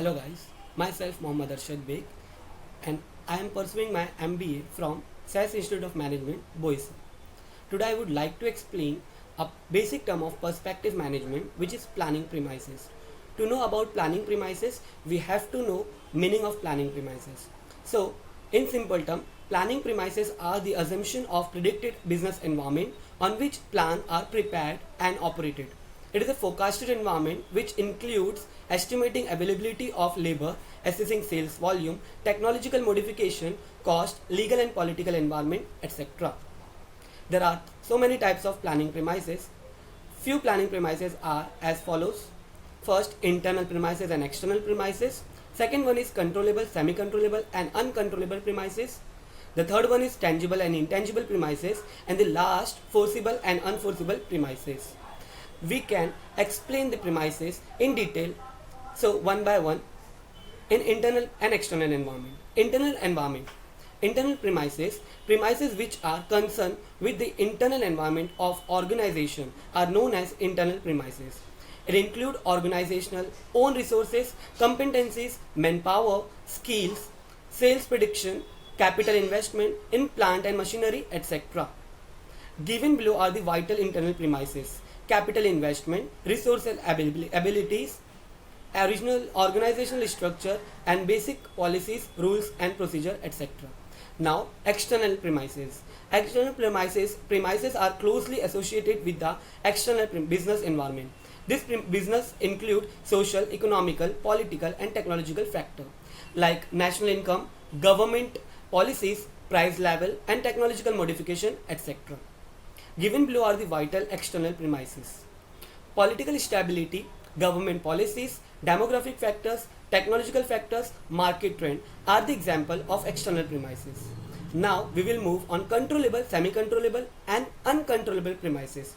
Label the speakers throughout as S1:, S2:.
S1: Hello guys, myself Mohammad Arshad Beg and I am pursuing my MBA from SAS Institute of Management, Boise. Today I would like to explain a basic term of perspective management which is planning premises. To know about planning premises, we have to know meaning of planning premises. So, in simple term, planning premises are the assumption of predicted business environment on which plans are prepared and operated. It is a forecasted environment which includes estimating availability of labor, assessing sales volume, technological modification, cost, legal and political environment, etc. There are so many types of planning premises. Few planning premises are as follows. First, internal premises and external premises. Second one is controllable, semi-controllable and uncontrollable premises. The third one is tangible and intangible premises, and the last, forcible and unforcible premises. We can explain the premises in detail, so one by one, in internal and external environment. Internal premises which are concerned with the internal environment of organization are known as internal premises. It includes organizational own resources, competencies, manpower, skills, sales prediction, capital investment in plant and machinery, etc. Given below are the vital internal premises: capital investment, resource abilities, original organizational structure, and basic policies, rules and procedure, etc. Now, external premises. External premises are closely associated with the external business environment. This business include social, economical, political and technological factors like national income, government policies, price level and technological modification, etc. Given below are the vital external premises: political stability, government policies, demographic factors, technological factors, market trend are the example of external premises. Now we will move on controllable, semi-controllable and uncontrollable premises.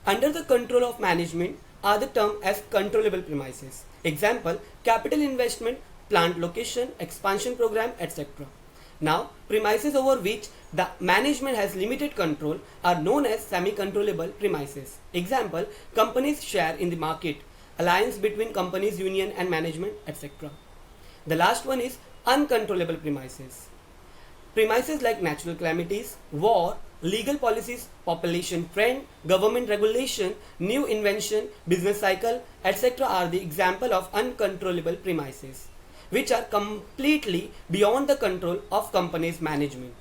S1: Under the control of management are the term as controllable premises. Example: capital investment, plant location, expansion program, etc. Now, premises over which the management has limited control are known as semi-controllable premises. Example: companies' share in the market, alliance between companies, union and management, etc. The last one is uncontrollable premises. Premises like natural calamities, war, legal policies, population trend, government regulation, new invention, business cycle, etc. are the example of uncontrollable premises, which are completely beyond the control of company's management.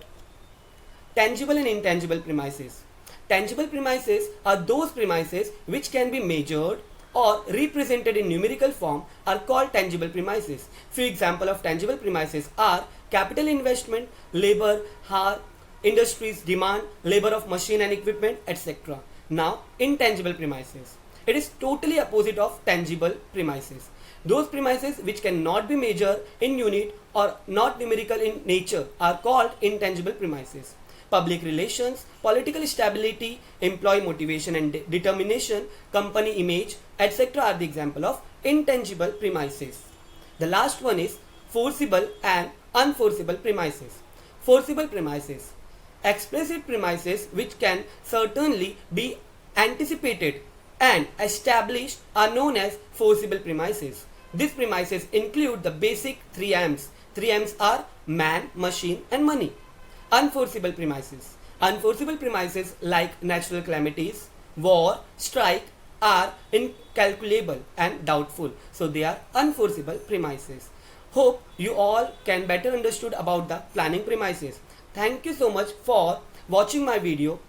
S1: Tangible and intangible premises. Tangible premises are those premises which can be measured or represented in numerical form are called tangible premises. Few examples of tangible premises are capital investment, labor, hour, industries, demand, labor of machine and equipment, etc. Now, intangible premises. It is totally opposite of tangible premises. Those premises which cannot be measured in unit or not numerical in nature are called intangible premises. Public relations, political stability, employee motivation and determination, company image, etc. are the example of intangible premises. The last one is forcible and unforcible premises. Forcible premises. Explicit premises which can certainly be anticipated and established are known as forcible premises. These premises include the basic 3 M's. 3 M's are man, machine and money. Unforcible premises. Unforcible premises like natural calamities, war, strike are incalculable and doubtful. So they are unforcible premises. Hope you all can better understood about the planning premises. Thank you so much for watching my video.